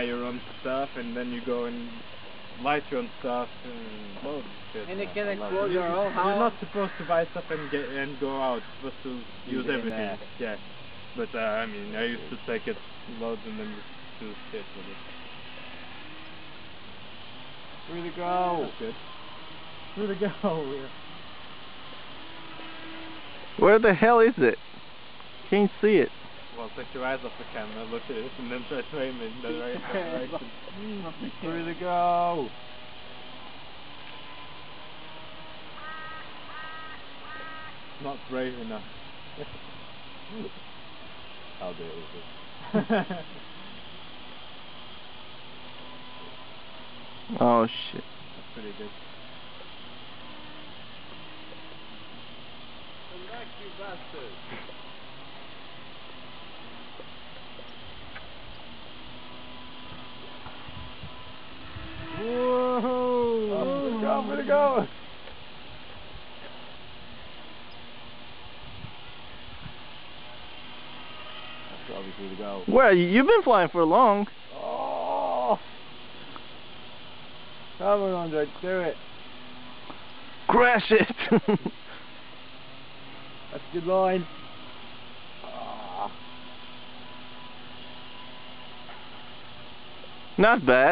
your own stuff, and then you go and light your own stuff and loads of shit. And it can explode your whole house. You're not supposed to buy stuff and go out. You're supposed to use everything. Yeah. But I mean, I used to take it loads and then just do shit with it. Through the go. That's good. Through the go. Yeah. Where the hell is it? Can't see it. Well, take your eyes off the camera, look at it, and then try to aim it in the right direction. Through the go. Not brave enough. How dare you? Oh shit. That's pretty good. Come back, you bastard. Whoa! Oh, where'd it go? That's obviously the go. Where? You've been flying for long. Oh! Come on, Andre, do it. Crash it. That's a good line. Not bad.